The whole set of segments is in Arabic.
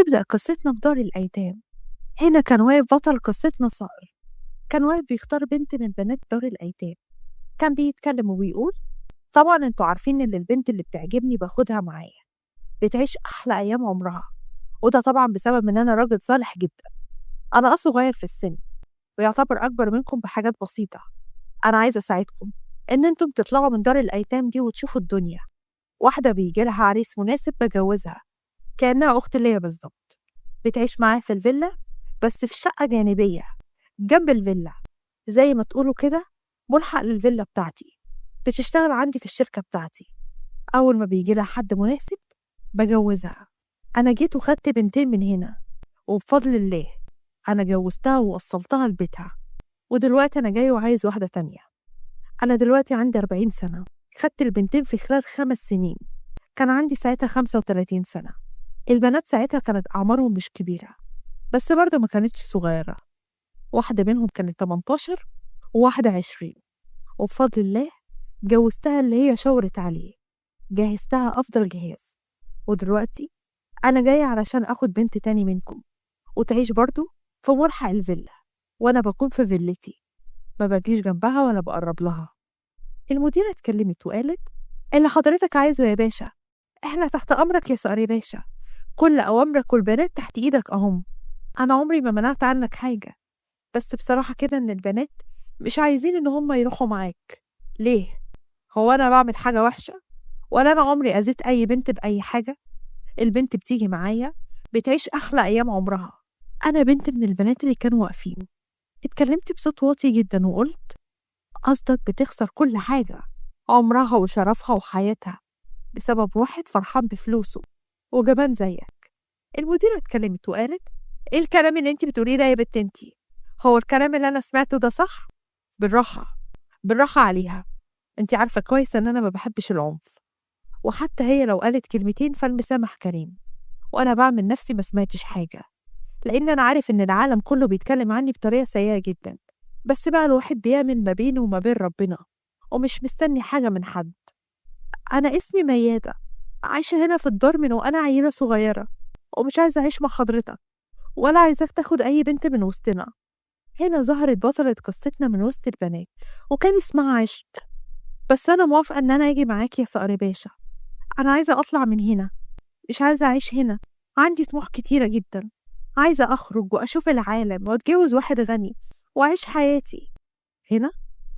وتبدأ قصتنا في دار الأيتام. هنا كان واقف بطل قصتنا صقر، كان واقف بيختار بنت من بنات دار الأيتام. كان بيتكلم وبيقول: طبعا انتوا عارفين ان البنت اللي بتعجبني باخدها معايا، بتعيش أحلى أيام عمرها، وده طبعا بسبب ان أنا راجل صالح جدا. أنا صغير في السن ويعتبر أكبر منكم بحاجات بسيطة. أنا عايزة أساعدكم إن انتم تطلعوا من دار الأيتام دي وتشوفوا الدنيا. واحدة بيجيلها عريس مناسب بجوزها، كأنها أخت ليا بالظبط. بتعيش معايا في الفيلا، بس في شقة جانبية جنب الفيلا، زي ما تقولوا كده ملحق للفيلا بتاعتي. بتشتغل عندي في الشركة بتاعتي. أول ما بيجي لها حد مناسب بجوزها. أنا جيت وخدت بنتين من هنا، وبفضل الله أنا جوزتها ووصلتها لبيتها، ودلوقتي أنا جاي وعايز واحدة تانية. أنا دلوقتي عندي 40 سنة، خدت البنتين في خلال 5 سنين. كان عندي ساعتها 35 سنة. البنات ساعتها كانت أعمارهم مش كبيرة، بس برضه ما كانتش صغيرة. واحدة منهم كانت 18 وواحدة 20، وبفضل الله جوزتها اللي هي شاورت عليه. جهزتها أفضل جهاز، ودلوقتي أنا جاية علشان أخد بنت تاني منكم وتعيش برضه في ملحق الفيلا، وأنا بكون في فيلتي، ما باجيش جنبها ولا بقرب لها. المديرة اتكلمت وقالت: اللي حضرتك عايزه يا باشا، احنا تحت أمرك يا صقر باشا. كل أوامرك والبنات تحت إيدك أهم. أنا عمري ما منعت عنك حاجة، بس بصراحة كده إن البنات مش عايزين إن هم يروحوا معاك. ليه؟ هو أنا بعمل حاجة وحشة؟ ولا أنا عمري أذيت أي بنت بأي حاجة؟ البنت بتيجي معايا بتعيش أحلى أيام عمرها. أنا بنت من البنات اللي كانوا واقفين. اتكلمت بصوت واطي جدا وقلت: قصدك بتخسر كل حاجة، عمرها وشرفها وحياتها، بسبب واحد فرحان بفلوسه وجبان زيك. المديرة اتكلمت وقالت: ايه الكلام اللي انت بتقوليه ده يا بنت انتي؟ هو الكلام اللي انا سمعته ده صح؟ بالراحة، بالراحة عليها. انتي عارفة كويس ان انا ما بحبش العنف، وحتى هي لو قالت كلمتين فالمسامح كريم، وانا بعمل نفسي ما سمعتش حاجة، لان انا عارف ان العالم كله بيتكلم عني بطريقة سيئة جدا. بس بقى الواحد بيعمل ما بينه وما بين ربنا، ومش مستني حاجة من حد. انا اسمي ميادة، عايشة هنا في الدار من وانا عيلة صغيرة، ومش عايزة اعيش مع حضرتك، ولا عايزاك تاخد أي بنت من وسطنا. هنا ظهرت بطلة قصتنا من وسط البنات، وكان اسمها عشق. بس أنا موافقة إن أنا أجي معاك يا صقر باشا. أنا عايزة أطلع من هنا، مش عايزة أعيش هنا. عندي طموح كتيرة جدا، عايزة أخرج وأشوف العالم وأتجوز واحد غني وأعيش حياتي. هنا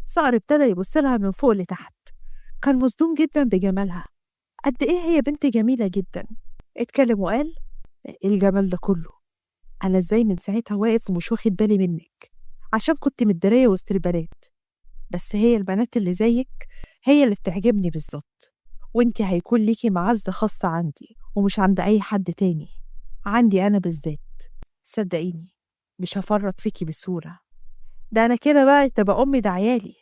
صقر ابتدى يبص لها من فوق لتحت، كان مصدوم جدا بجمالها. قد إيه هي بنت جميلة جدا. اتكلم وقال: إيه الجمال ده كله؟ أنا إزاي من ساعتها واقف ومش واخد بالي منك؟ عشان كنت متدارية وسط البنات. بس هي البنات اللي زيك هي اللي بتعجبني بالظبط، وانتي هيكون ليكي معزة خاصة عندي ومش عند أي حد تاني، عندي أنا بالذات. صدقيني مش هفرط فيكي بسهولة. ده أنا كده بقى تبقى أمي ده عيالي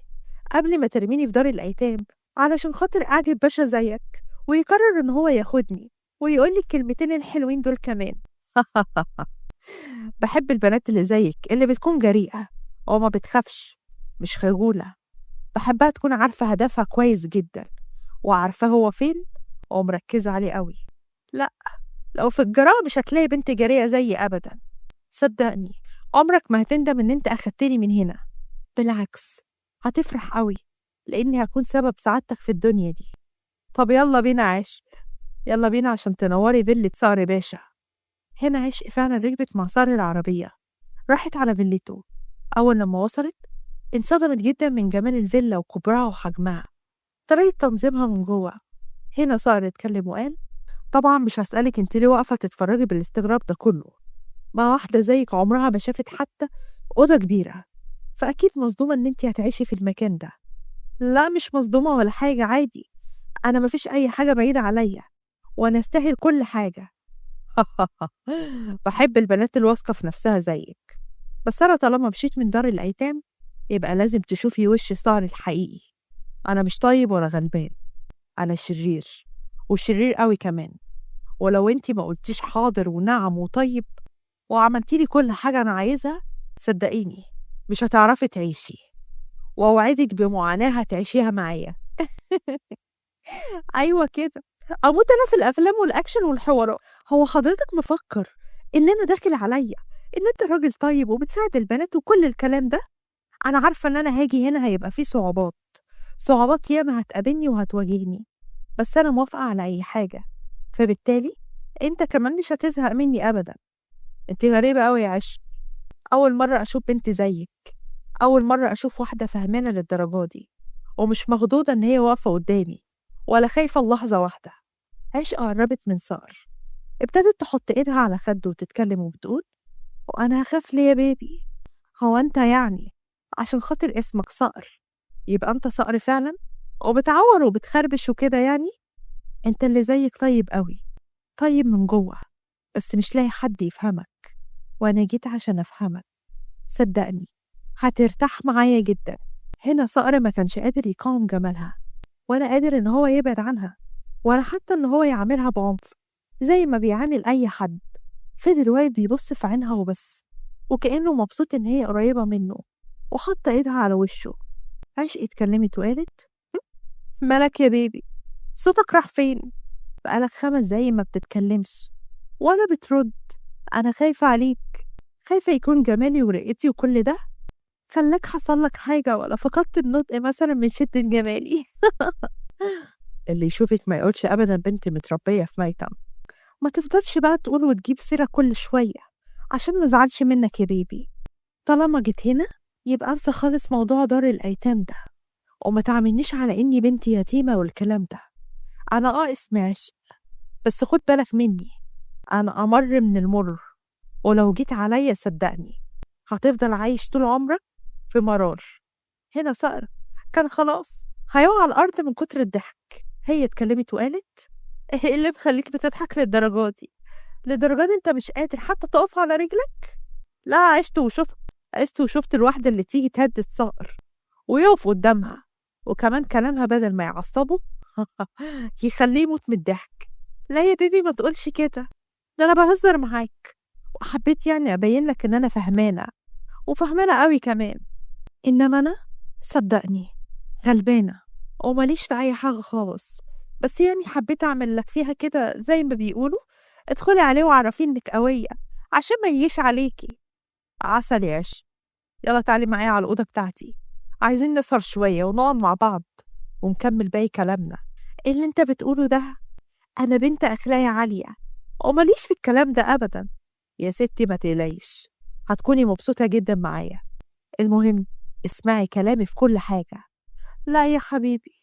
قبل ما ترميني في دار الأيتام، علشان خاطر أعجب باشا زيك ويقرر إن هو ياخدني ويقولي الكلمتين الحلوين دول كمان. بحب البنات اللي زيك اللي بتكون جريئة وما بتخافش، مش خجولة. بحبها تكون عارفة هدفها كويس جدا، وعارفة هو فين، ومركزة عليه قوي. لا، لو في الجراءة مش هتلاقي بنت جريئة زيي أبدا. صدقني عمرك ما هتندم إن أنت أخدتني من هنا. بالعكس، هتفرح قوي، لأني هكون سبب سعادتك في الدنيا دي. طب يلا بينا عشق، يلا بينا عشان تنوري فيلة صقر باشا. هنا عشق فعلا ركبت مع صقر العربية، راحت على فيلته. أول لما وصلت انصدمت جدا من جمال الفيلا وكبرها وحجمها، طريقة تنظيمها من جوه. هنا صقر اتكلم وقال: طبعا مش هسألك انت ليه واقفة تتفرجي بالاستغراب ده كله، ما واحدة زيك عمرها ما شافت حتى أوضة كبيرة، فأكيد مصدومة إن انت هتعيشي في المكان ده. لا مش مصدومة ولا حاجة، عادي. أنا مفيش أي حاجة بعيدة عليا، وأنا أستاهل كل حاجة. بحب البنات الواثقة في نفسها زيك. بس أنا طالما مشيت من دار الأيتام يبقى لازم تشوفي وش صقر الحقيقي. أنا مش طيب ولا غلبان، أنا شرير، وشرير قوي كمان. ولو انتي ما قلتيش حاضر ونعم وطيب وعملتيلي كل حاجة أنا عايزها، صدقيني مش هتعرفي تعيشي، وأوعدك بمعاناة هتعيشيها معايا. أيوة كده، أموت أنا في الأفلام والأكشن والحوارات. هو حضرتك مفكر إننا داخل عليّا، إن أنت راجل طيب وبتساعد البنات وكل الكلام ده. أنا عارفة إن أنا هاجي هنا هيبقى في صعوبات، صعوبات ياما هتقابلني وهتواجهني، بس أنا موافقة على أي حاجة، فبالتالي أنت كمان مش هتزهق منّي أبدًا. أنتِ غريبة أوي يا عِشري، أول مرّة أشوف بنت زيِّك، أول مرّة أشوف واحدة فهمانة للدرجة دي، ومش مخضوضة إن هي واقفة قدّامي، ولا خايفة للحظة واحدة. عشقة قرّبت من صقر، ابتدت تحط إيدها على خدُّه وتتكلم وبتقول: "وأنا هاخاف ليه يا بيبي؟ هو أنت يعني عشان خاطر اسمك صقر يبقى أنت صقر فعلًا؟ وبتعوّر وبتخربش وكده يعني؟ أنت اللي زيِّك طيب أوي، طيب من جوّه، بس مش لاقي حد يفهمك، وأنا جيت عشان أفهمك، صدّقني هترتاح معايا جدًا." هنا صقر ما كانش قادر يقاوم جمالها، ولا قادر إن هو يبعد عنها، ولا حتى إن هو يعاملها بعنف زي ما بيعامل أي حد. فضل واقف بيبص في عينها وبس، وكأنه مبسوط إن هي قريبة منه، وحاطة إيدها على وشه. عشقي اتكلمت وقالت: مالك يا بيبي؟ صوتك راح فين؟ بقالك 5 دقايق ما بتتكلمش ولا بترد. أنا خايفة عليك، خايفة يكون جمالي ورقتي وكل ده خلاك حصلك حاجة، ولا فقدت النطق مثلا من شدة جمالي. اللي يشوفك ما يقولش أبدا بنت متربية في ميتم. ما تفضلش بقى تقول وتجيب سيرة كل شوية عشان مزعلش منك يا بيبي. طالما جيت هنا يبقى انسى خالص موضوع دار الأيتام ده، وما تعاملنيش على إني بنت يتيمة والكلام ده. أنا اسمي عشق، بس خد بالك مني، أنا أمر من المر، ولو جيت عليا صدقني هتفضل عايش طول عمرك في مرار. هنا صقر كان خلاص هيقع على الأرض من كتر الضحك. هي اتكلمت وقالت: ايه اللي مخليك بتضحك للدرجة دي؟ لدرجة دي انت مش قادر حتى تقف على رجلك؟ لا، عشت وشفت الواحدة اللي تيجي تهدد صقر ويقف قدامها، وكمان كلامها بدل ما يعصبه يخليه يموت من الضحك. لا يا بيبي ما تقولش كده، ده انا بهزر معاك، وحبيت يعني ابين لك ان انا فهمانة، وفهمانة قوي كمان. انما انا صدقني غلبانة وماليش في اي حاجة خالص، بس يعني حبيت اعمل لك فيها كده زي ما بيقولوا، ادخلي عليه وعرفي انك قوية عشان ما يجيش عليكي. عسل يا عش، يلا تعالي معايا على الأوضة بتاعتي، عايزين نسهر شوية ونقعد مع بعض ونكمل باقي كلامنا. إيه اللي انت بتقوله ده؟ أنا بنت أخلاقي عالية ومليش في الكلام ده أبدا. يا ستي ما تقلقيش، هتكوني مبسوطة جدا معايا. المهم اسمعي كلامي في كل حاجة. لا يا حبيبي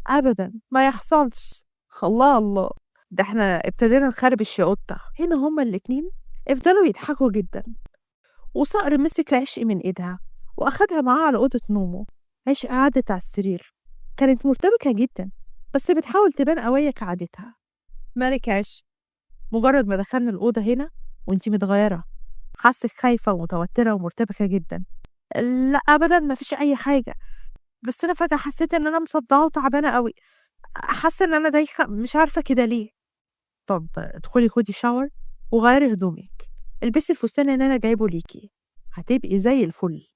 أبدا ما يحصلش. الله الله، ده احنا ابتدينا نخربش يا قطة. هنا هما الاتنين افضلوا يضحكوا جدا، وصقر مسك عشق من ايدها واخدها معاه على اوضه نومه. عشق قعدت على السرير، كانت مرتبكه جدا بس بتحاول تبان قويه كعادتها. مالك يا عشق؟ مجرد ما دخلنا الاوضه هنا وانتي متغيره، حاسك خايفه ومتوتره ومرتبكه جدا. لا ابدا ما فيش اي حاجه، بس انا فجاه حسيت ان انا مصدعه وتعبانه قوي، حاسه ان انا دايخه مش عارفه كده ليه. طب ادخلي خدي شاور وغيري هدومك، البسي الفستان اللي انا جايبه ليكي، هتبقي زي الفل.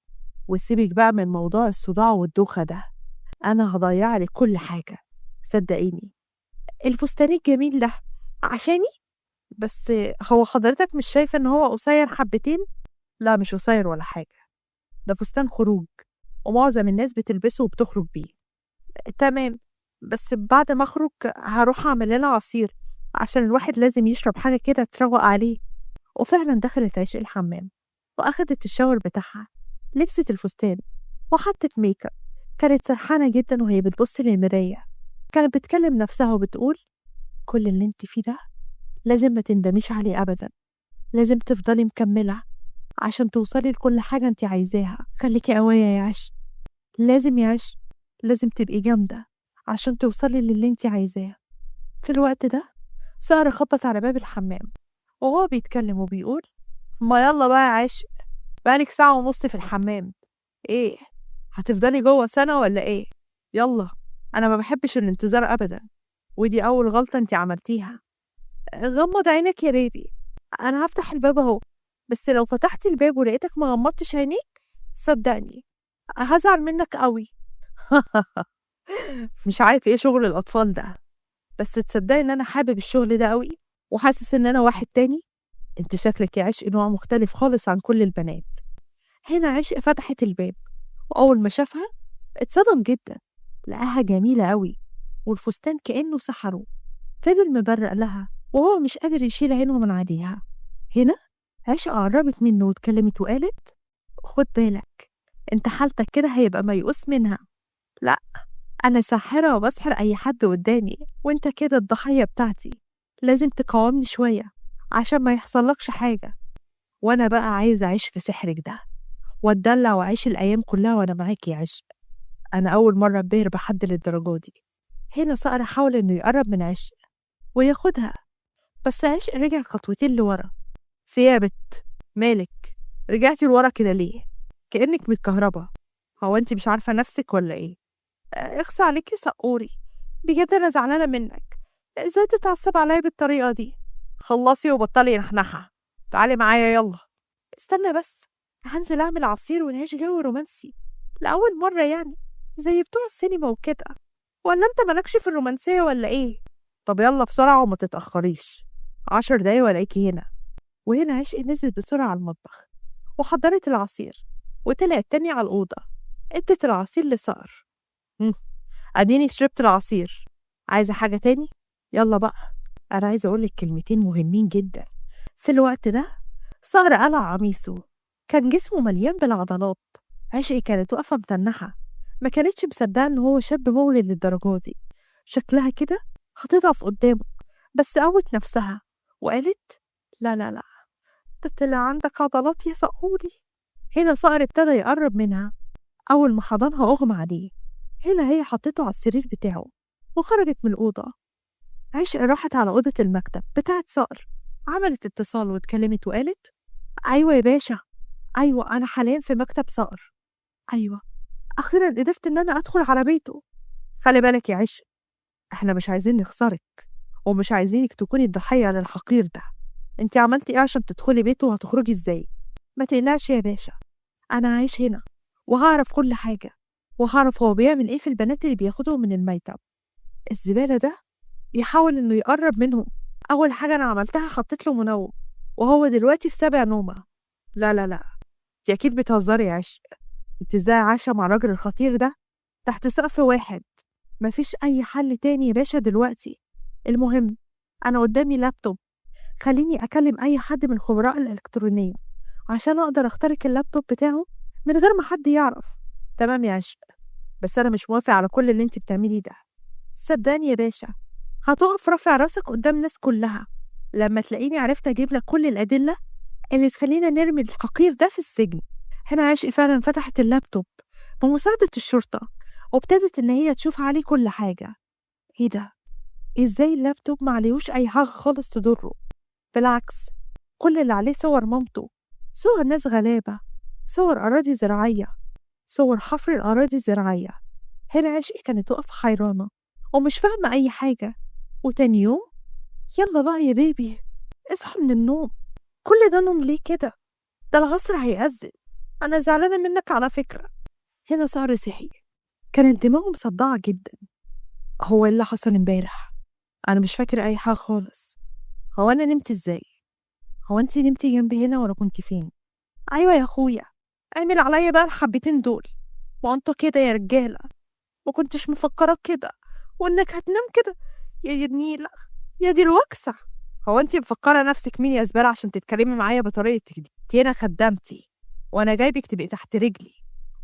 وسيبك بقى من موضوع الصداع والدوخة ده، أنا هضيع لك كل حاجة صدقيني. الفستان الجميل ده عشاني؟ بس هو حضرتك مش شايفة إن هو قصير حبتين؟ لا مش قصير ولا حاجة، ده فستان خروج ومعظم الناس بتلبسه وبتخرج بيه. تمام، بس بعد ما أخرج هروح أعمل لنا عصير عشان الواحد لازم يشرب حاجة كده تروق عليه. وفعلا دخلت عشق الحمام وأخدت الشاور بتاعها، لبست الفستان وحطت ميك اب. كانت سرحانة جدا وهي بتبص للمراية، كانت بتكلم نفسها وبتقول: كل اللي انت فيه ده لازم ما تندميش عليه أبدا، لازم تفضلي مكملة عشان توصلي لكل حاجة انت عايزاها. خليكي قوية يا عش، لازم يا عش، لازم تبقي جامدة عشان توصلي للي انت عايزاه. في الوقت ده سارة خبط على باب الحمام وهو بيتكلم وبيقول: ما يلا بقى يا عش، بقالك ساعة ونص في الحمام، ايه هتفضلي جوه سنة ولا ايه؟ يلا، انا ما بحبش الانتظار ابدا، ودي اول غلطة انتي عملتيها. غمض عينك يا بيبي، انا هفتح الباب اهو، بس لو فتحت الباب ولقيتك ما غمضتش عينيك صدقني هزعل منك قوي. مش عارف ايه شغل الاطفال ده، بس تصدقي ان انا حابب الشغل ده قوي وحاسس ان انا واحد تاني. انت شكلك يا عشق نوع مختلف خالص عن كل البنات. هنا عشق فتحت الباب، وأول ما شافها اتصدم جدا، لقاها جميلة أوي والفستان كأنه سحره. فضل مبرق لها وهو مش قادر يشيل عينه من عليها. هنا عشق قربت منه واتكلمت وقالت: خد بالك، انت حالتك كده هيبقى ميؤوس منها. لا، أنا ساحرة وبسحر أي حد قدامي، وانت كده الضحية بتاعتي. لازم تقاومني شوية عشان ما يحصلكش حاجة. وأنا بقى عايزة أعيش في سحرك ده واتدلع وأعيش الأيام كلها وأنا معاكي يا عشق. أنا أول مرة أتبهر بحد للدرجة دي. هنا صقر حاول إنه يقرب من عشق وياخدها، بس عشق رجع خطوتين لورا. في يا بت، مالك رجعتي لورا كده ليه؟ كأنك متكهربة. هو انت مش عارفة نفسك ولا ايه؟ اخصى عليكي سقوري، بجد أنا زعلانة منك. ازاي تتعصب عليا بالطريقة دي؟ خلصي وبطلي نحنحة، تعالي معايا يلا. استنى بس، هنزل أعمل عصير ونعيش جو رومانسي لأول مرة يعني، زي بتوع السينما وكده. ولا انت مالكش في الرومانسية ولا ايه؟ طب يلا بسرعة وما تتأخريش، 10 دقايق ولاقيكي هنا. وهنا عشق نزلت بسرعة على المطبخ وحضرت العصير، وطلعت تاني على الأوضة ادت العصير لصقر. "هم، اديني شربت العصير، عايزة حاجة تاني؟ يلا بقى، أنا عايزة أقولك كلمتين مهمين جدا." في الوقت ده صقر قلع قميصه، كان جسمه مليان بالعضلات. عشقي كانت واقفة متنحة، ما كانتش مصدقة إن هو شاب مولد للدرجة دي. شكلها كده هتضعف قدامه، بس قوت نفسها وقالت: لا لا لا، ده طلع عندك عضلات يا سقوري. هنا صقر ابتدى يقرب منها. أول ما حضنها أغمى عليه. هنا هي حطته على السرير بتاعه وخرجت من الأوضة. عشق راحت على أوضة المكتب بتاعت صقر، عملت اتصال واتكلمت وقالت: أيوة يا باشا، أيوة أنا حاليا في مكتب صقر. أيوة، أخيرا قدرت إن أنا أدخل على بيته. خلي بالك يا عشق، إحنا مش عايزين نخسرك ومش عايزينك تكوني الضحية للحقير ده. انتي عملتي إيه عشان تدخلي بيته وهتخرجي إزاي؟ ما تقلقش يا باشا، أنا عايش هنا وهعرف كل حاجة، وهعرف هو بيعمل إيه في البنات اللي بياخدهم من الميتم. الزبالة ده بيحاول إنه يقرب منهم. أول حاجة أنا عملتها خطيت له منوم، وهو دلوقتي في 7 نومة. لا لا لا، انتي أكيد بتهزري يا عشق. انت ازاي عايشة مع الراجل الخطير ده تحت سقف واحد؟ مفيش أي حل تاني يا باشا دلوقتي. المهم، أنا قدامي لابتوب، خليني أكلم أي حد من الخبراء الإلكترونية عشان أقدر أخترق اللابتوب بتاعه من غير ما حد يعرف. تمام يا عشق، بس أنا مش موافق على كل اللي انت بتعمليه ده. صدقني يا باشا، هتقف رافع راسك قدام الناس كلها لما تلاقيني عرفت أجيب لك كل الأدلة اللي تخلينا نرمي الحقير ده في السجن. هنا عشقي فعلا فتحت اللابتوب بمساعدة الشرطة، وابتدت إن هي تشوف عليه كل حاجة. ايه ده؟ ازاي اللابتوب معليهوش أي حاجة خالص تضره؟ بالعكس، كل اللي عليه صور مامته، صور ناس غلابة، صور أراضي زراعية، صور حفر الأراضي الزراعية. هنا عشقي كانت واقفة حيرانة ومش فاهمة أي حاجة. وتاني يوم: يلا بقى يا بيبي، اصحى من النوم، كل ده نوم ليه كده؟ ده العصر هيأذن، أنا زعلانة منك على فكرة. هنا صار صحي، كانت دماغه مصدعة جدا. هو إيه اللي حصل امبارح؟ أنا مش فاكر أي حاجة خالص. هو أنا نمت إزاي؟ هو أنتي نمتي جنبي هنا ولا كنت فين؟ أيوة يا أخويا، اعمل عليا بقى الحبتين دول. وأنتوا كده يا رجالة، ما كنتش مفكرة كده وإنك هتنام كده. يا دي النيلة، يا دي الوكسة. هو أنتي مفكرة نفسك مين يا زبالة عشان تتكلمي معايا بطريقتك دي؟ انتي هنا خدامتي، وأنا جايبك تبقي تحت رجلي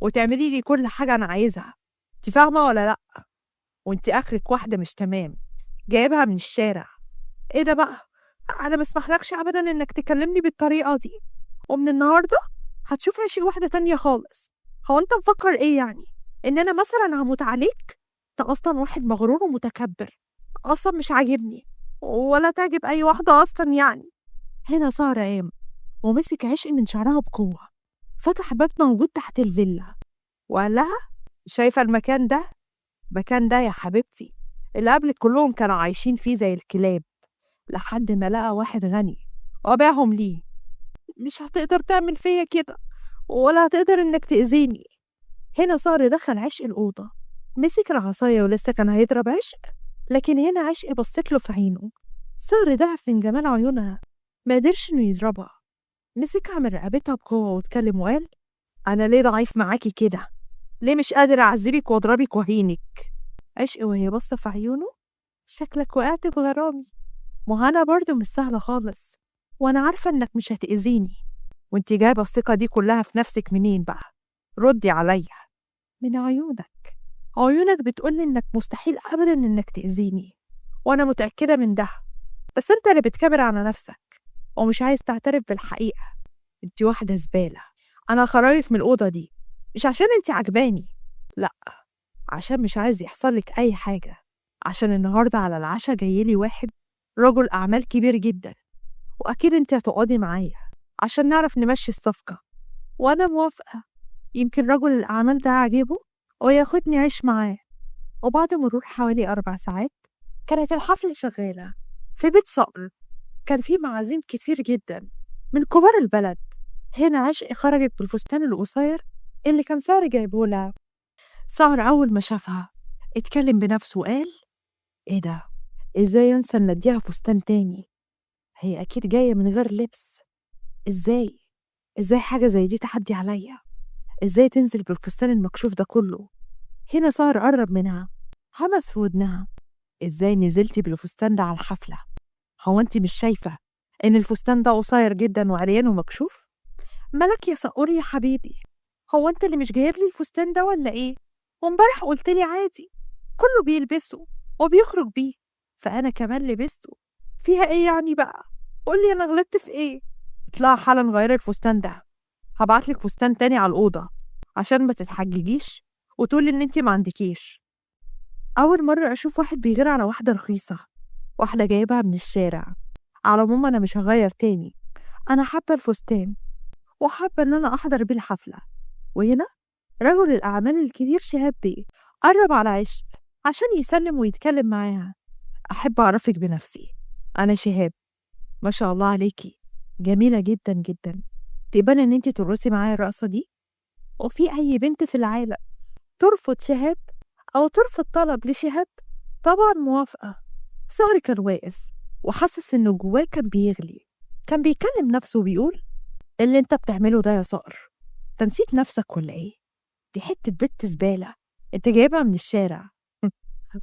وتعملي لي كل حاجة أنا عايزها. انتي فاهمة ولا لأ؟ وانتي آخرك واحدة مش تمام، جايبها من الشارع. ايه ده بقى؟ أنا مسمحلكش أبدا إنك تكلمني بالطريقة دي، ومن النهاردة هتشوف شيء واحدة تانية خالص. هو أنت مفكر إيه يعني؟ إن أنا مثلا هموت عليك؟ أنت أصلا واحد مغرور ومتكبر، أصلا مش عاجبني ولا تعجب أي واحدة أصلا يعني. هنا سارة قام ومسك عشق من شعرها بقوة، فتح باب موجود تحت الفيلا وقال لها: شايفة المكان ده؟ المكان ده يا حبيبتي اللي قبلك كلهم كانوا عايشين فيه زي الكلاب، لحد ما لقى واحد غني وباعهم ليه. مش هتقدر تعمل فيا كده، ولا هتقدر إنك تأذيني. هنا صار دخل عشق الأوضة، مسك العصاية ولسه كان هيضرب عشق، لكن هنا عشق بصت له في عينه. صار ضعف من جمال عيونها ما قدرش إنه يضربها، مسكها من رقبتها بقوة واتكلم وقال: أنا ليه ضعيف معاكي كده؟ ليه مش قادر أعذبك وأضربك وأهينك؟ عشق وهي باصة في عيونه: شكلك وقعت في غرامي، مهنا برضه مش سهلة خالص، وأنا عارفة إنك مش هتأذيني. وإنتي جايبة الثقة دي كلها في نفسك منين بقى؟ ردي عليا. من عيونك، عيونك بتقولي إنك مستحيل أبدا إنك تأذيني، وأنا متأكدة من ده، بس أنت اللي بتكبر على نفسك ومش عايز تعترف بالحقيقة. أنت واحدة زبالة. أنا خرجك من الأوضة دي مش عشان أنت عجباني، لأ، عشان مش عايز يحصلك أي حاجة، عشان النهاردة على العشاء جايلي واحد رجل أعمال كبير جدا، وأكيد أنت هتقعدي معايا عشان نعرف نمشي الصفقة، وأنا موافقة. يمكن رجل الأعمال ده عاجبه وياخدني عيش معاه. وبعد مرور حوالي 4 ساعات كانت الحفلة شغالة في بيت صقر. كان فيه معازيم كتير جدا من كبار البلد. هنا عشق خرجت بالفستان القصير اللي كان سعر جايبهولها. سعر أول ما شافها اتكلم بنفسه وقال: إيه ده؟ إزاي أنسى إن أديها فستان تاني؟ هي أكيد جاية من غير لبس. إزاي حاجة زي دي تعدي عليا؟ إزاي تنزل بالفستان المكشوف ده كله؟ هنا سهر قرب منها، همس في ودنها: إزاي نزلتي بالفستان ده على الحفلة؟ هو أنت مش شايفة إن الفستان ده قصير جدا وعريان ومكشوف؟ مالك يا صقور يا حبيبي؟ هو أنت اللي مش جايب لي الفستان ده ولا إيه؟ وامبارح قلت لي عادي، كله بيلبسه وبيخرج بيه، فأنا كمان لبسته، فيها إيه يعني بقى؟ قولي أنا غلطت في إيه؟ اطلعي حالا غيري الفستان ده، هبعتلك فستان تاني على الأوضة عشان ما تتحججيش وتقولي إن أنتِ ما عندكيش. أول مرة أشوف واحد بيغير على واحدة رخيصة، واحدة جايبها من الشارع. على العموم أنا مش هغير تاني، أنا حابة الفستان وحابة إن أنا أحضر بيه الحفلة. وهنا رجل الأعمال الكبير شهاب بيه قرب على عشق عشان يسلم ويتكلم معاها: أحب أعرفك بنفسي، أنا شهاب. ما شاء الله عليكي، جميلة جدا جدا. تقبلي إن أنتِ ترقصي معايا الرقصة دي؟ وفي أي بنت في العالم ترفض شهاب أو ترفض طلب لشهاب؟ طبعا موافقة. صهري كان واقف وحاسس إنه جواه كان بيغلي، كان بيكلم نفسه وبيقول: اللي انت بتعمله ده يا صقر، انت نسيت نفسك ولا ايه؟ دي حتة بنت زبالة انت جايبها من الشارع.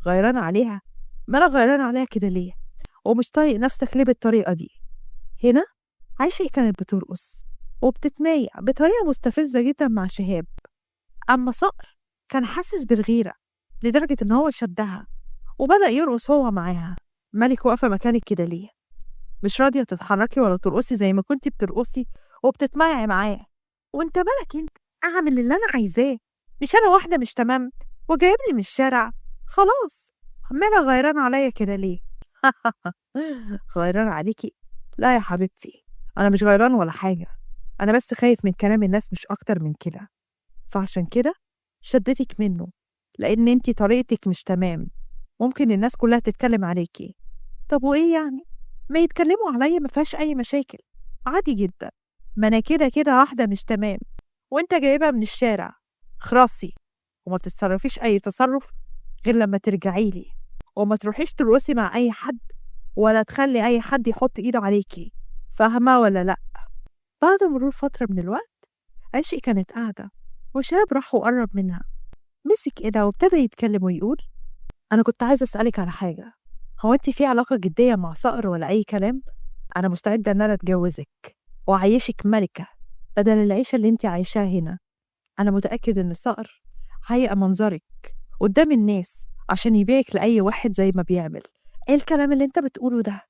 غيران عليها؟ ما انا غيران عليها كده ليه؟ ومش طايق نفسك ليه بالطريقة دي؟ هنا عايشة كانت بترقص وبتتمايع بطريقة مستفزة جدا مع شهاب، أما صقر كان حاسس بالغيرة لدرجة إن هو شدها وبدأ يرقص هو معاها. مالك واقفة مكانك كده ليه؟ مش راضية تتحركي ولا ترقصي زي ما كنتي بترقصي وبتتمايعي معاه؟ وانت مالك انت؟ اعمل اللي انا عايزاه، مش انا واحدة مش تمام وجايبني من الشارع؟ خلاص، عمالة غيران عليا كده ليه؟ غيران عليكي؟ لا يا حبيبتي، انا مش غيران ولا حاجة، انا بس خايف من كلام الناس مش اكتر من كده، فعشان كده شدتك منه، لان انتي طريقتك مش تمام، ممكن الناس كلها تتكلم عليكي. طب وايه يعني؟ ما يتكلموا عليا، ما فيهاش اي مشاكل، عادي جدا، ما انا كده كده واحده مش تمام وانت جايبها من الشارع. خراسي، وما تتصرفيش اي تصرف غير لما ترجعي لي، وما تروحيش ترقصي مع اي حد ولا تخلي اي حد يحط ايده عليكي، فاهمه ولا لا؟ بعد مرور فتره من الوقت عشقي كانت قاعده وشاب راح وقرب منها، مسك ايدها وابتدى يتكلم ويقول: انا كنت عايزه اسالك على حاجه، هو انت في علاقه جديه مع صقر ولا اي كلام؟ انا مستعده ان انا اتجوزك واعيشك ملكه بدل العيشه اللي انت عايشاها هنا. انا متاكد ان صقر هيئ منظرك قدام الناس عشان يبيعك لاي واحد زي ما بيعمل. ايه الكلام اللي انت بتقوله ده؟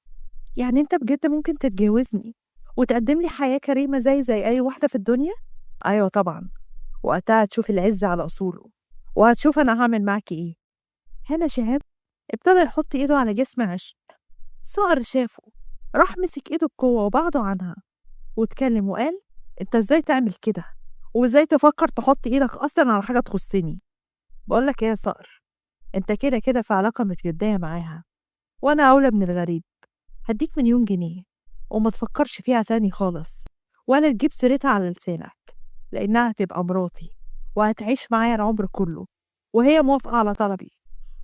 يعني انت بجد ممكن تتجوزني وتقدم لي حياه كريمه زي اي واحده في الدنيا؟ ايوه طبعا، وقتها هتشوف العز على اصوله وهتشوف انا هعمل معاكي ايه. هنا شهاب ابتدى يحط ايده على جسم عشق. صقر شافه، راح مسك ايده بقوة وبعده عنها واتكلم وقال: انت ازاي تعمل كده؟ وازاي تفكر تحط ايدك اصلا على حاجة تخصني؟ بقولك ايه يا صقر، انت كده كده في علاقة متجدية معاها، وانا اولى من الغريب. هديك 1,000,000 جنيه وما تفكرش فيها تاني خالص ولا تجيب سيرتها على لسانك، لانها هتبقى مراتي وهتعيش معايا العمر كله، وهي موافقة على طلبي،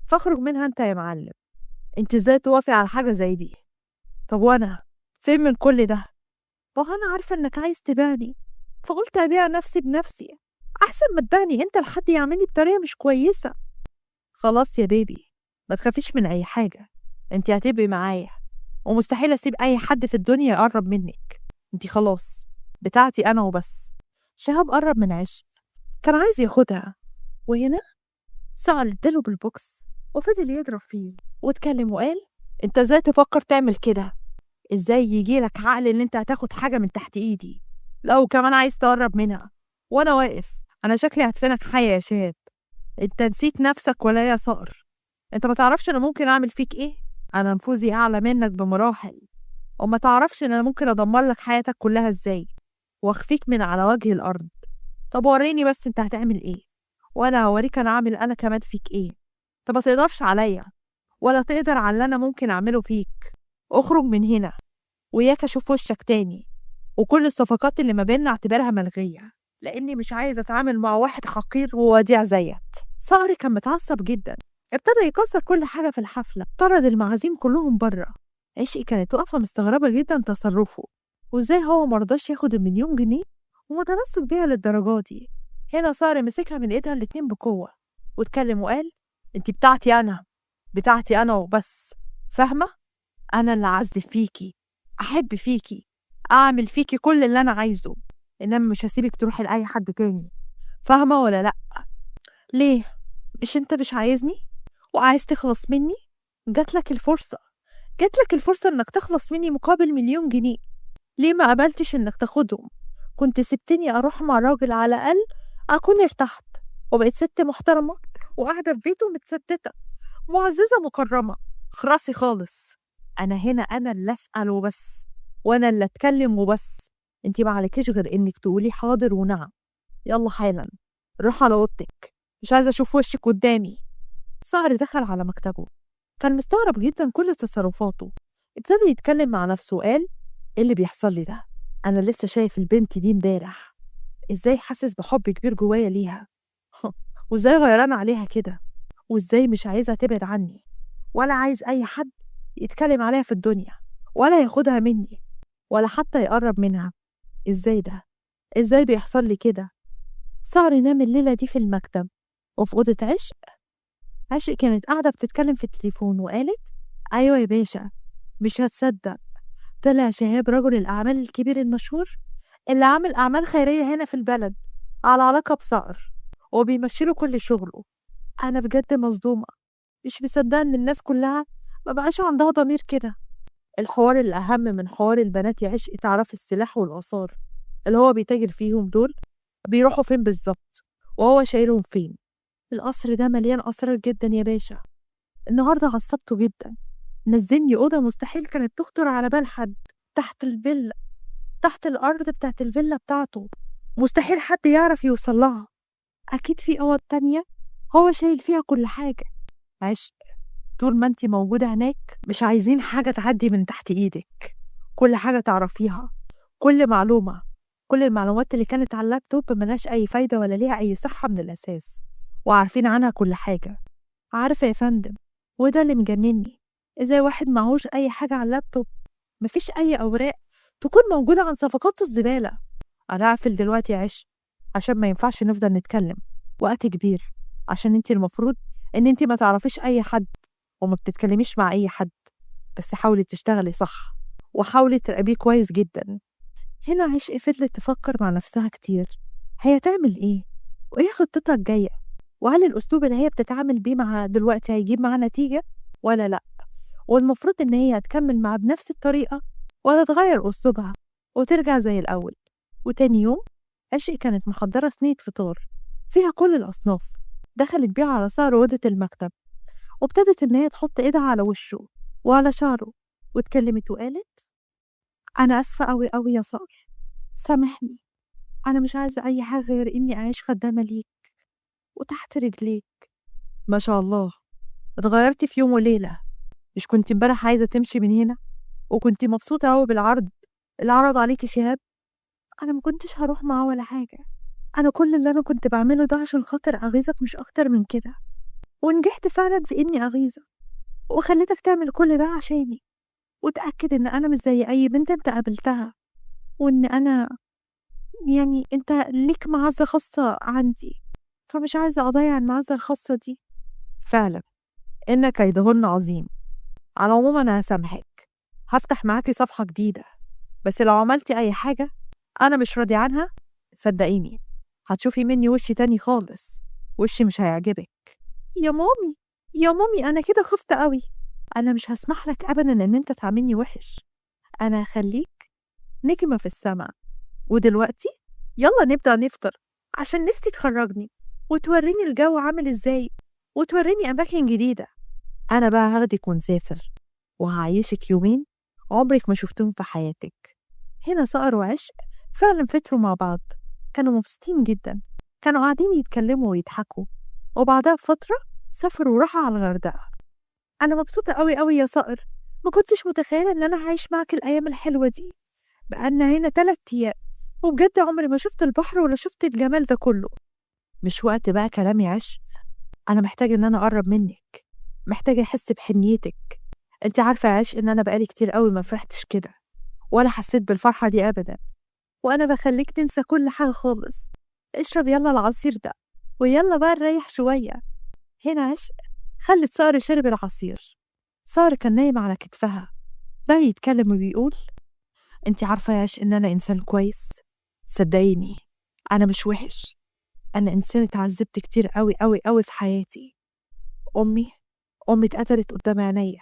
فاخرج منها انت يا معلم. انت ازاي توافق على حاجة زي دي؟ طب وانا فين من كل ده؟ ما هو أنا عارفة إنك عايز تبيعني، فقُلت أبيع نفسي بنفسي، أحسن ما تبيعني أنت لحد يعاملني بطريقة مش كويسة. خلاص يا بيبي، ما تخافيش من أي حاجة، أنتِ هتبقي معايا، ومستحيل أسيب أي حد في الدنيا يقرّب منِّك، أنتِ خلاص بتاعتي أنا وبس. شهاب قرّب من عِشْق، كان عايز ياخدها، وهنا سعى ادّى له بالبوكس وفضل يضرب فيه، واتكلم وقال: أنت إزاي تفكّر تعمل كده؟ إزاي ييجي لك عقل إن أنت هتاخد حاجة من تحت إيدي؟ لا وكمان عايز تقرّب منها، وأنا واقف، أنا شكلي هادفنك حي يا شهاب. أنت نسيت نَفْسك والّا إيه يا صقر؟ أنت ما تعرفش أنا ممكن أعمل فيك إيه؟ أنا نفوذي أعلى منّك بمراحل، وما تعرفش إن أنا ممكن أدمّر لك حياتك كلّها إزاي، وأخفيك من على وجه الأرض. طب ورّيني بس أنت هتعمل إيه، وأنا هاورّيك أنا هاعمل أنا كمان فيك إيه. أنت ما تقدرش عليّا، ولا تقدر على اللي أنا ممكن أعمله فيك. اخرج من هنا، وإياك أشوف وشّك تاني، وكل الصفقات اللي ما بيننا اعتبرها ملغية، لإني مش عايزة أتعامل مع واحد حقير ووديع زيّك. صقر كان متعصب جدًا، ابتدى يكسر كل حاجة في الحفلة، طرد المعازيم كلّهم برّه. عشقي كانت واقفة مستغربة جدًا تصرُّفه، وإزاي هو مرضاش ياخد ال1.000.000 جنيه ومتمسك بيها للدرجة دي. هنا صقر مسكها من إيدها الاتنين بقوة، واتكلم وقال: أنتِ بتاعتي أنا، بتاعتي أنا وبس، فاهمة؟ أنا اللي أعذّب فيكِ، أحب فيكِ، أعمل فيكِ كل اللي أنا عايزه، إنما مش هاسيبِك تروحي لأي حد تاني، فاهمة والّا لأ؟ ليه؟ مش أنت مش عايزني وعايز تخلص منّي؟ جات لك الفرصة، جات لك الفرصة إنّك تخلص منّي مقابل 1.000.000 جنيه، ليه ما قبلتش إنّك تاخدهم؟ كنت سِبتني أروح مع راجل على الأقل أكون ارتحت، وبقيت سِت محترمة وقاعدة في بيته متستتة، مُعزّزة مُكرّمة. اخرسي خالص، أنا هنا أنا اللي أسأل وبس، وأنا اللي أتكلّم وبس، أنتِ ما عليكيش غير إنِّك تقولي حاضر ونعم. يالّا حالًا، روحي على أوضتِك، مش عايزة أشوف وشِّك قدّامي. صقر دخل على مكتبه، كان مستغرب جدًا كل تصرفاته، ابتدى يتكلم مع نفسه وقال: إيه اللي بيحصل لي ده؟ أنا لسه شايف البنت دي امبارح، إزاي حاسس بحب كبير جوايا ليها، وإزاي غيران عليها كده، وإزاي مش عايزها تبعد عني، ولا عايز أي حد يتكلم عليها في الدنيا، ولا ياخدها مني، ولا حتى يقرب منها. إزاي ده؟ إزاي بيحصل لي كده؟ صقر نام الليلة دي في المكتب، وفي أوضة عشق كانت قاعدة بتتكلم في التليفون وقالت: أيوة يا باشا، مش هتصدق، طلع شهاب رجل الأعمال الكبير المشهور اللي عامل أعمال خيرية هنا في البلد على علاقة بصقر، وبيمشيله كل شغله. أنا بجد مصدومة، مش مصدقة إن الناس كلها ما بقاش عندها ضمير كده. الحوار الأهم من حوار البنات يا عشق تعرف السلاح والآثار اللي هو بيتاجر فيهم دول بيروحوا فين بالظبط، وهو شايلهم فين. القصر ده مليان أسرار جدا يا باشا. النهارده عصبته جدا، نزلني أوضة مستحيل كانت تخطر على بال حد، تحت الفيلا، تحت الأرض بتاعت الفيلا بتاعته، مستحيل حد يعرف يوصل لها. أكيد في أوض تانية هو شايل فيها كل حاجة. عشق، طول ما انتي موجودة هناك مش عايزين حاجة تعدي من تحت إيدك، كل حاجة تعرفيها، كل معلومة، كل المعلومات اللي كانت على اللابتوب ملهاش أي فايدة ولا ليها أي صحة من الأساس، وعارفين عنها كل حاجة. عارفة يا فندم، وده اللي مجنني، ازاي واحد معهوش أي حاجة على اللابتوب، مفيش أي أوراق تكون موجودة عن صفقات الزبالة. أنا هقفل دلوقتي يا عش، عشان ما ينفعش نفضل نتكلم وقت كبير، عشان انتي المفروض إن انتي ما تعرفيش أي حد وما بتتكلميش مع أي حد، بس حاولي تشتغلي صح، وحاولي تراقبيه كويس جدا. هنا عشق فضلت تفكر مع نفسها كتير، هي تعمل إيه؟ وإيه خطتها الجاية؟ وهل الأسلوب اللي هي بتتعامل بيه مع دلوقتي هيجيب معاها نتيجة ولا لأ؟ والمفروض إن هي هتكمل معاه بنفس الطريقة ولا تغير أسلوبها وترجع زي الأول. وتاني يوم عشق كانت محضرة صينية فطار فيها كل الأصناف، دخلت بيها على سهر أوضة المكتب، وابتدت إن هي تحط إيدها على وشه وعلى شعره، واتكلمت وقالت: أنا آسفة أوي أوي يا صقر، سامحني، أنا مش عايزة أي حاجة غير إني أعيش خدامة ليك وتحت رجليك. ما شاء الله، اتغيرتي في يوم وليلة. مش كنتِ امبارح عايزة تمشي من هنا، وكنتِ مبسوطة أوي بالعرض اللي عرضه عليكِ شهاب؟ أنا ما كنتش هاروح معاه ولا حاجة، أنا كل اللي أنا كنت باعمله ده عشان خاطر أغيظك مش أكتر من كده، ونجحت فعلًا في إني أغيظك، وخليتك تعمل كل ده عشاني. وتأكد إن أنا مش زي أي بنت أنت قابلتها، وإن أنا أنت ليك معزة خاصة عندي، فمش عايزة أضيّع المعزة الخاصة دي. فعلًا إن كيدهن عظيم. على العموم أنا هاسامحِك، هافتح معاكِ صفحة جديدة، بس لو عملتِ أي حاجة أنا مش راضية عنها صدقيني هتشوفي منّي وِش تاني خالص، وِش مش هيعجبِك. يا مامي، يا مامي أنا كده خُفت أوي، أنا مش هاسمح لك أبدًا إن أنت تعاملني وِحِش، أنا هاخلّيك نجمة في السما. ودلوقتي يالّا نبدأ نفطر، عشان نفسي تخرّجني وتورّيني الجو عامل إزاي، وتورّيني أماكن جديدة. أنا بقى هاخدِك ونسافر، وهاعيّشِك يومين عمرِك ما شُفتيهم في حياتِك. هنا صقر وعشق فعلًا فطروا مع بعض، كانوا مبسوطين جدًا، كانوا قاعدين يتكلموا ويضحكوا، وبعدها بفترة سافروا وراحوا على الغردقة. أنا مبسوطة أوي، أوي يا صقر، ما كنتش متخيلة إن أنا هاعيش معاك الأيام الحلوة دي. بقالنا هنا 3 أيام، وبجد عمري ما شُفت البحر ولا شُفت الجمال ده كله. مش وقت بقى كلام يا عشق، أنا محتاجة إن أنا أقرّب منِّك، محتاجة أحس بحنيّتِك. أنتِ عارفة يا عشق إن أنا بقى لي كتير أوي ما فرحتش كده، ولا حسيت بالفرحة دي أبدًا، وأنا باخلّيك تنسى كل حاجة خالص. اشرب يالّا العصير ده، ويالّا بقى نريّح شوية. هنا عشق خلِّت صقر شرب العصير. صقر كان نايم على كتفها، بقى يتكلم وبيقول: أنتِ عارفة يا عشق إن أنا إنسان كويس، صدقيني أنا مش وِحِش، أنا إنسان اتعذّبت كتير أوي، أوي، أوي في حياتي. أمي أمي اتقتلت قدّام عينيّا،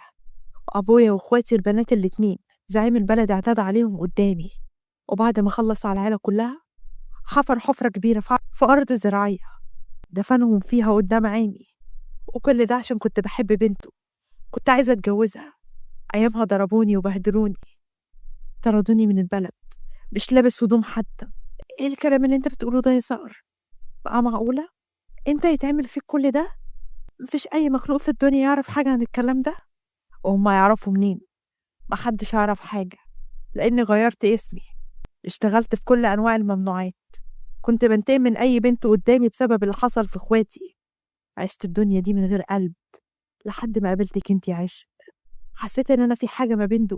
وأبويا وأخواتي البنات الاتنين زعيم البلد اعتدى عليهم قدّامي، وبعد ما خلّص على العيلة كلّها حفر حفرة كبيرة في أرض زراعية دفنهم فيها قدّام عيني، وكل ده عشان كنت باحب بنته، كنت عايزة أتجوّزها. أيامها ضربوني وبهدلوني، طردوني من البلد، مش لابس هدوم حتى. إيه الكلام اللي أنت بتقوله ده يا صقر؟ بقى معقولة أنت يتعمل فيك كل ده؟ ما فيش أي مخلوق في الدنيا يعرف حاجة عن الكلام ده؟ وهُم يعرفوا منين؟ ما حدش يعرف حاجة، لإني غيّرت اسمي، اشتغلت في كل أنواع الممنوعات، كنت بانتقم من أي بنت قدّامي بسبب اللي حصل في اخواتي. عِشت الدنيا دي من غير قلب، لحد ما قابلتِك أنتِ يا عشق، حسيت إن أنا في حاجة ما بين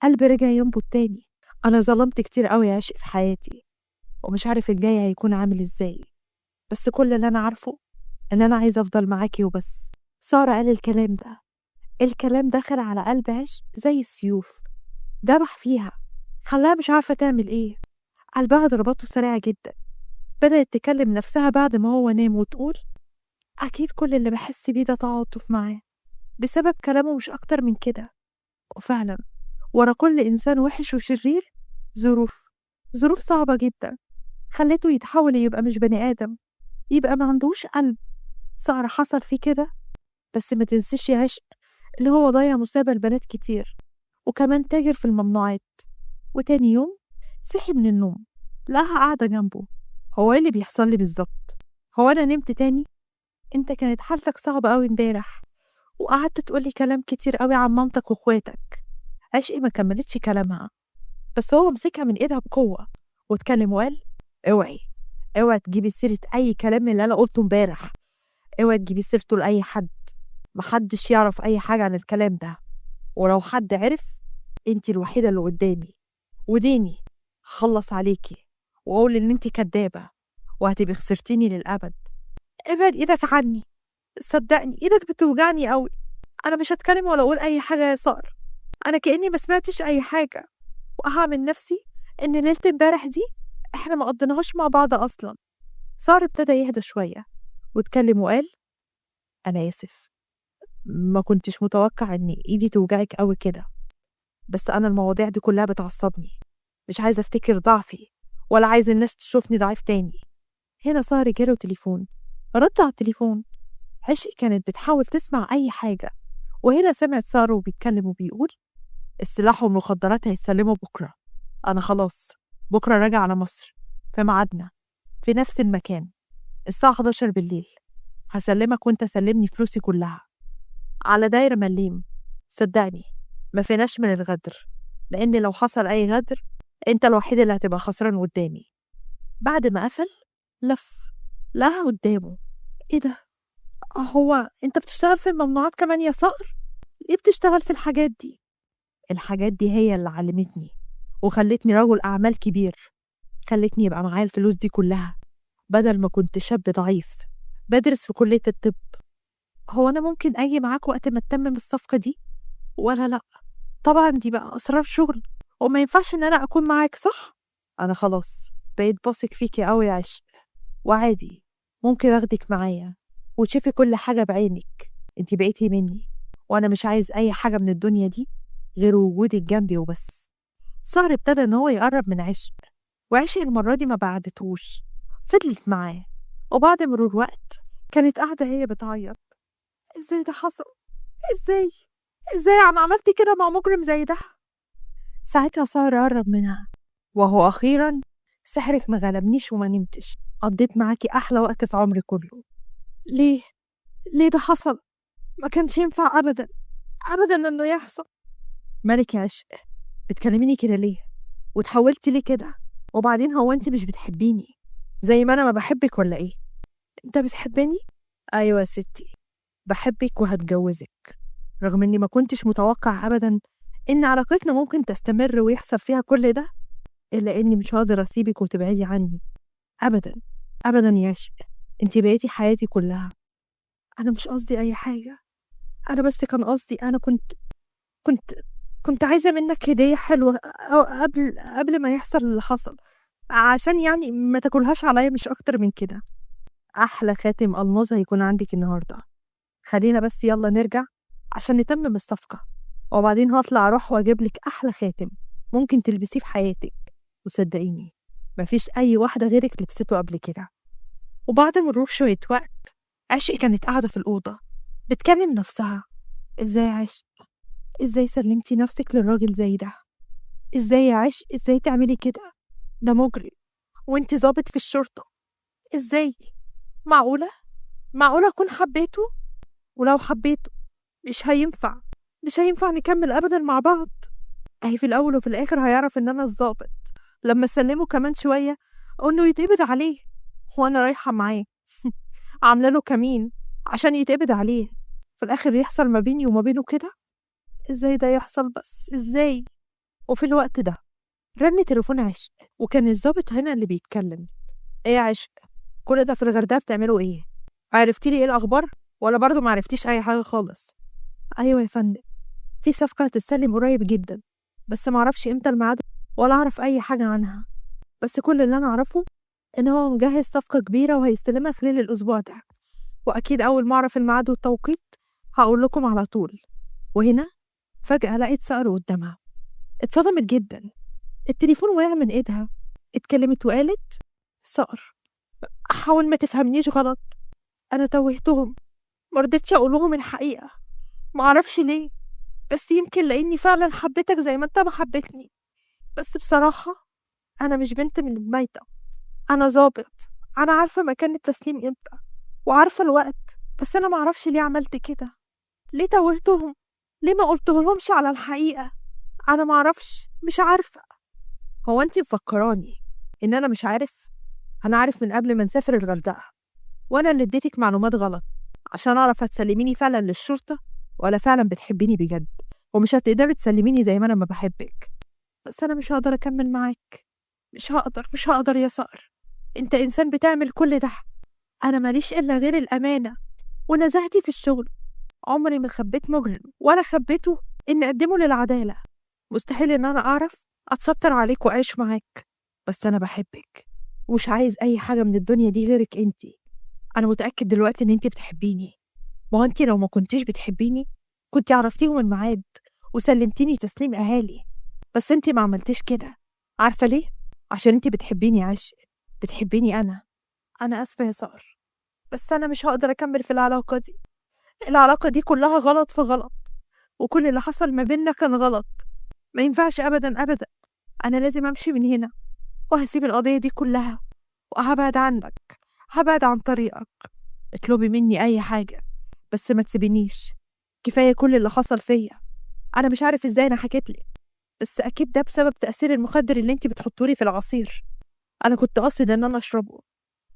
قلبي رجع ينبض تاني. أنا ظلمت كتير أوي يا عشق في حياتي، ومش عارف الجاي هيكون عامل إزاي، بس كل اللي أنا عارفه إن أنا عايزة أفضل معاكِ وبس. سارة قال الكلام ده، الكلام دخل على قلب عشق زي السيوف، دبح فيها، خلاها مش عارفة تعمل إيه. قلبها ضرباته سريعة جدا، بدأت تكلم نفسها بعد ما هو نام وتقول: أكيد كل اللي بحس بيه ده تعاطف معاه بسبب كلامه مش أكتر من كده. وفعلا ورا كل إنسان وحش وشرير ظروف، ظروف صعبة جدا خلّته يتحوّل يبقى مش بني آدم، يبقى ما عندوش قلب. سهر حصل فيه كده، بس ما تنسيش يا عشق اللي هو ضيّع مستقبل بنات كتير، وكمان تاجر في الممنوعات. وتاني يوم صحي من النوم لقاها قاعدة جنبه. هو إيه اللي بيحصل لي بالضبط؟ هو أنا نمت تاني؟ أنت كانت حالتك صعبة أوي امبارح، وقعدت تقول لي كلام كتير أوي عن مامتك واخواتك. عشقي ما كمّلتش كلامها، بس هو مسكها من إيدها بقوة واتكلم وقال: اوعي، اوعي تجيبي سيرة أي كلام من اللي أنا قلته امبارح، اوعي تجيبي سيرته لأي حد، محدش يعرف أي حاجة عن الكلام ده، ولو حد عرف انتي الوحيدة اللي قدامي، وديني هخلص عليكي وأقول إن انتي كدابة وهتبقي خسرتيني للأبد. ابعد إيدك عني، صدقني إيدك بتوجعني أوي. أنا مش هتكلم ولا أقول أي حاجة يا صقر، أنا كأني ما سمعتش أي حاجة، وأهعمل نفسي إن ليلة امبارح دي إحنا ما قضيناهاش مع بعض أصلًا. صار ابتدى يهدى شوية واتكلم وقال: أنا آسف، ما كنتش متوقع إن إيدي توجعِك أوي كده، بس أنا المواضيع دي كلها بتعصبني، مش عايزة أفتكر ضعفي ولا عايزة الناس تشوفني ضعيف تاني. هنا سهر جاله تليفون، رد على التليفون. عشقي كانت بتحاول تسمع أي حاجة، وهنا سمعت سارة وبيتكلم وبيقول: السلاح والمخدرات هيتسلموا بكرة، أنا خلاص بكرة راجع على مصر في ميعادنا في نفس المكان الساعة 11 بالليل، هسلمك وانت سلمني فلوسي كلها على داير مليم. صدقني ما فيناش من الغدر، لأن لو حصل أي غدر انت الوحيد اللي هتبقى خسران قدامي. بعد ما قفل لف لقاها قدامه. ايه ده؟ هو انت بتشتغل في الممنوعات كمان يا صقر؟ ليه بتشتغل في الحاجات دي؟ الحاجات دي هي اللي علمتني وخلتني رجل أعمال كبير، خلتني يبقى معايا الفلوس دي كلها بدل ما كنت شاب ضعيف بدرس في كلية الطب. هو أنا ممكن أجي معاك وقت ما تتمم الصفقة دي ولا لأ؟ طبعا دي بقى أسرار شغل وما ينفعش إن أنا أكون معاك، صح؟ أنا خلاص بقيت بثق فيكي أوي يا عشق، وعادي ممكن أخدك معايا وتشوفي كل حاجة بعينك. انتي بقيتي مني وأنا مش عايز أي حاجة من الدنيا دي غير وجودك جنبي وبس. صهر ابتدى إن هو يقرب من عشق، وعشق المرة دي ما بعدتهوش، فضلت معاه. وبعد مرور وقت كانت قاعدة هي بتعيط. ازاي ده حصل؟ ازاي؟ ازاي أنا عملت كده مع مجرم زي ده؟ ساعتها سهر قرب منها وهو أخيرا سحرك ما غلبنيش وما نمتش، قضيت معاكي أحلى وقت في عمري كله. ليه؟ ليه ده حصل؟ ما كانش ينفع أبدا أبدا إنه يحصل. مالك يا عشق؟ بتكلميني كده ليه؟ وتحولتي ليه كده؟ وبعدين هو أنت مش بتحبيني زي ما أنا ما بحبك ولا إيه؟ أنت بتحبني؟ أيوة يا ستي بحبك وهتجوزك، رغم إني ما كنتش متوقع أبدا إن علاقتنا ممكن تستمر ويحصل فيها كل ده، إلا إني مش هقدر أسيبك وتبعدي عني أبدا أبدا يا عشق. أنت بقيتي حياتي كلها. أنا مش قصدي أي حاجة، أنا بس كان قصدي أنا كنت كنت عايزة منك هدية حلوة أو قبل ما يحصل اللي حصل، عشان يعني ما تاكلهاش عليا مش أكتر من كده. أحلى خاتم ألماظ هيكون عندك النهاردة. خلينا بس يلا نرجع عشان نتمم الصفقة، وبعدين هطلع أروح وأجيب لك أحلى خاتم ممكن تلبسيه في حياتك، وصدقيني مفيش أي واحدة غيرك لبسته قبل كده. وبعد مرور شوية وقت عشق كانت قاعدة في الأوضة بتكلم نفسها. إزاي يا عشق؟ إزاي سلمتي نفسك للراجل زي ده؟ إزاي يا عشق؟ إزاي تعملي كده؟ ده مجرم وإنتي ضابط في الشرطة. إزاي؟ معقولة؟ معقولة أكون حبيته؟ ولو حبيته مش هينفع نكمل أبدا مع بعض. أهي في الأول وفي الآخر هيعرف إن أنا الضابط لما أسلمه كمان شوية إنه يتقبض عليه، وأنا رايحة معاه عاملة له كمين عشان يتقبض عليه، في الآخر يحصل ما بيني وما بينه كده. إزاي ده يحصل بس؟ إزاي؟ وفي الوقت ده رن تليفون عشق، وكان الضابط هنا اللي بيتكلم. إيه يا عشق؟ كل ده في الغردقة بتعملوا إيه؟ عرفتي لي إيه الأخبار ولا برضه ما عرفتيش أي حاجة خالص؟ أيوة يا فندم، في صفقة هتتسلم قريب جدا، بس ما اعرفش امتى الميعاد ولا اعرف اي حاجة عنها، بس كل اللي انا اعرفه ان هو مجهز صفقة كبيرة وهيستلمها خلال الاسبوع ده، واكيد اول ما اعرف الميعاد والتوقيت هقول لكم على طول. وهنا فجأة لقيت صقر قدامها، اتصدمت جدا، التليفون وقع من ايدها، اتكلمت وقالت: صقر، حاول ما تفهمنيش غلط، انا توهتهم، مرضتش اقول لهم الحقيقة، ما اعرفش ليه، بس يمكن لاني فعلا حبيتك زي ما انت ما حبيتني، بس بصراحة أنا مش بنت من الميتة، أنا ظابط، أنا عارفة مكان التسليم إمتى وعارفة الوقت، بس أنا معرفش ليه عملت كده، ليه توهتهم، ليه ما قلتهمش على الحقيقة، أنا معرفش، مش عارفة. هو أنتي مفكراني إن أنا مش عارف؟ أنا عارف من قبل ما نسافر الغردقة، وأنا اللي اديتك معلومات غلط عشان أعرف هتسلميني فعلا للشرطة ولا فعلا بتحبيني بجد، ومش هتقدري تسلميني زي ما أنا ما بحبك. بس أنا مش هقدر أكمل معاك، مش هقدر يا صقر، انت انسان بتعمل كل ده، انا ماليش الا غير الامانه ونزاهتي في الشغل، عمري ما خبيت مجرم ولا خبيته ان اقدمه للعداله، مستحيل ان انا اعرف اتستر عليك واعيش معاك، بس انا بحبك ومش عايز اي حاجه من الدنيا دي غيرك انتي. انا متاكد دلوقتي ان انتي بتحبيني، ما هو انتي لو ما كنتيش بتحبيني كنتي عرفتيهم الميعاد وسلمتيني تسليم اهالي، بس انتي ما عملتيش كده. عارفه ليه؟ عشان انتي بتحبيني يا عشق، بتحبيني أنا آسفة يا صقر، بس أنا مش هقدر أكمل في العلاقة دي، العلاقة دي كلها غلط في غلط، وكل اللي حصل ما بيننا كان غلط، ما ينفعش أبدا أبدا، أنا لازم أمشي من هنا وهسيب القضية دي كلها وهبعد عنك، هبعد عن طريقك، اطلبي مني أي حاجة بس ما تسيبينيش، كفاية كل اللي حصل فيا، أنا مش عارف إزاي أنا حكيتلك، بس أكيد ده بسبب تأثير المخدر اللي انتي بتحطولي في العصير، أنا كنت قاصد إن أنا أشربه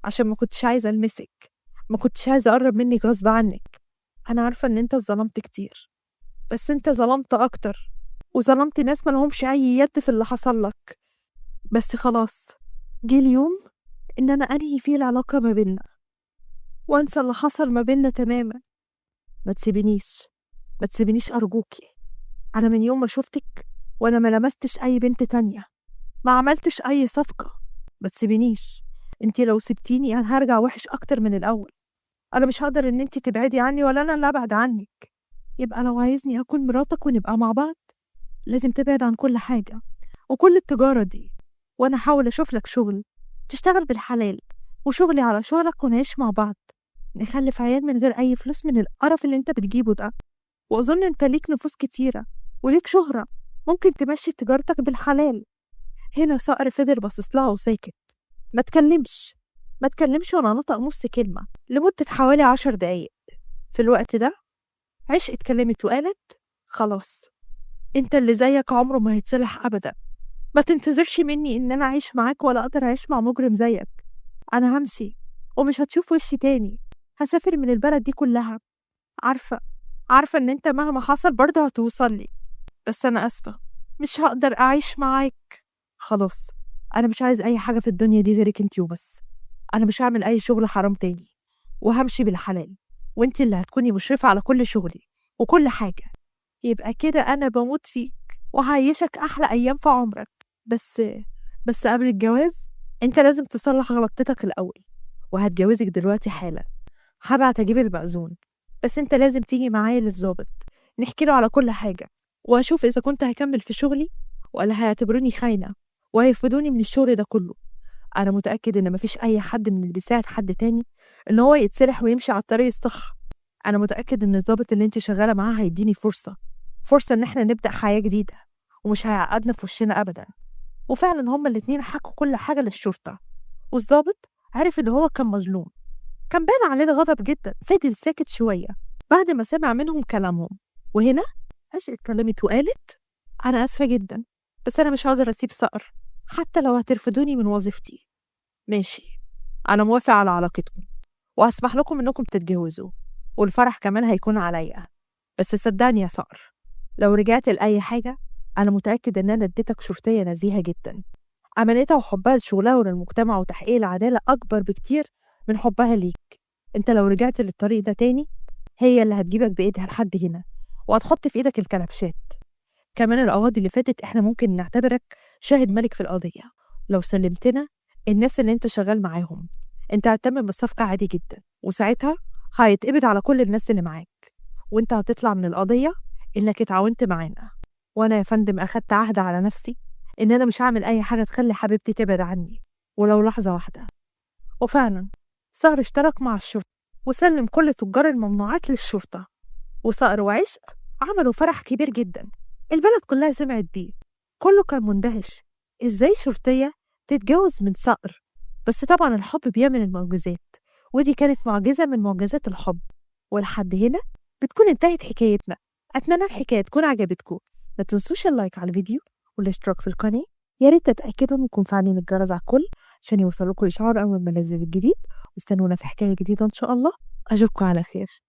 عشان ما كنتش عايزة ألمسك، ما كنتش عايزة أقرب منك غصب عنك، أنا عارفة إن أنت ظلمت كتير، بس أنت ظلمت أكتر وظلمت ناس مالهمش أي يد في اللي حصل لك، بس خلاص جه اليوم إن أنا أنهي فيه العلاقة ما بيننا وأنسى اللي حصل ما بيننا تماما. ما تسيبنيش، ما تسيبنيش أرجوكي. أنا من يوم ما شفتك وأنا ما لمستش أي بنت تانية، ما عملتش أي صفقة. ما تسيبنيش، انتي لو سبتيني أنا هرجع وحش أكتر من الأول. أنا مش هقدر إن انتي تبعدي عني ولا أنا اللي أبعد عنك. يبقى لو عايزني أكون مراتك ونبقى مع بعض لازم تبعد عن كل حاجة وكل التجارة دي، وأنا أحاول أشوف لك شغل تشتغل بالحلال وشغلي على شغلك ونعيش مع بعض، نخلف عيال من غير أي فلوس من القرف اللي انت بتجيبه ده. وأظن انت ليك نفوس كتيرة وليك شهرة، ممكن تمشي تجارتك بالحلال. هنا صقر فضل باصص لها وساكت، ما تكلمش، ما تكلمش ولا نطق نص كلمة لمدة حوالي 10 دقايق. في الوقت ده عشق اتكلمت وقالت: خلاص، انت اللي زيك عمره ما هيتصلح أبدا. ما تنتظرش مني إن أنا أعيش معاك ولا أقدر أعيش مع مجرم زيك. أنا همشي ومش هتشوف وشي تاني، هسافر من البلد دي كلها. عارفة، عارفة إن انت مهما حصل برضه هتوصل لي، بس أنا آسفة، مش هقدر أعيش معاك. خلاص، أنا مش عايز أي حاجة في الدنيا دي غيرك انتي وبس. أنا مش هعمل أي شغل حرام تاني، وهمشي بالحلال، وانتي اللي هتكوني مشرفة على كل شغلي وكل حاجة. يبقى كده أنا بموت فيك وهعيشك أحلى أيام في عمرك. بس قبل الجواز انت لازم تصلح غلطتك الأول، وهتجوزك دلوقتي حالا. هبعت أجيب المأذون، بس انت لازم تيجي معايا للظابط نحكي له على كل حاجة، وأشوف إذا كنت هكمل في شغلي ولا هيعتبروني خاينة وهيفقدوني من الشغل ده كله. أنا متأكد إن مفيش أي حد من اللي بيساعد حد تاني إن هو يتسلح ويمشي على الطريق الصح. أنا متأكد إن الظابط اللي انت شغالة معاه هيديني فرصة إن احنا نبدأ حياة جديدة، ومش هيعقدنا في وشنا أبدا. وفعلا هما الاتنين حكوا كل حاجة للشرطة، والظابط عرف إن هو كان مظلوم. كان باين عليه غضب جدا، فضل ساكت شوية بعد ما سمع منهم كلامهم. وهنا عشق اتكلمت وقالت: أنا آسفة جدا، بس أنا مش هقدر أسيب صقر حتى لو هترفضوني من وظيفتي. ماشي، أنا موافق على علاقتكم، وهسمح لكم إنكم تتجوزوا، والفرح كمان هيكون عليا. بس صدقني يا صقر، لو رجعت لأي حاجة أنا متأكد إن أنا اديتك شرطية نزيهة جدا، أمانتها وحبها لشغلها وللمجتمع وتحقيق العدالة أكبر بكتير من حبها ليك. أنت لو رجعت للطريق ده تاني هي اللي هتجيبك بإيدها لحد هنا، وهتحط في إيدك الكلبشات. كمان القواضي اللي فاتت إحنا ممكن نعتبرك شاهد ملك في القضية. لو سلمتنا الناس اللي أنت شغال معاهم أنت هتتمم بالصفقة عادي جدا، وساعتها هيتقبض على كل الناس اللي معاك، وأنت هتطلع من القضية إنك اتعاونت معانا. وأنا يا فندم أخدت عهد على نفسي إن أنا مش هعمل أي حاجة تخلي حبيبتي تبعد عني ولو لحظة واحدة. وفعلا صقر اشترك مع الشرطة وسلم كل تجار الممنوعات للشرطة، وصقر وعشق عملوا فرح كبير جدا، البلد كلها سمعت بيه. كله كان مندهش ازاي شرطية تتجوز من صقر. بس طبعا الحب بيعمل المعجزات، ودي كانت معجزة من معجزات الحب. ولحد هنا بتكون انتهت حكايتنا. أتمنى الحكاية تكون عجبتكم. ما تنسوش اللايك على الفيديو والاشتراك في القناة. يا ريت تتأكدوا انكم فاعلين الجرس على الكل عشان يوصلكوا إشعار أول ما ننزل الجديد. واستنونا في حكاية جديدة إن شاء الله. أشوفكم على خير.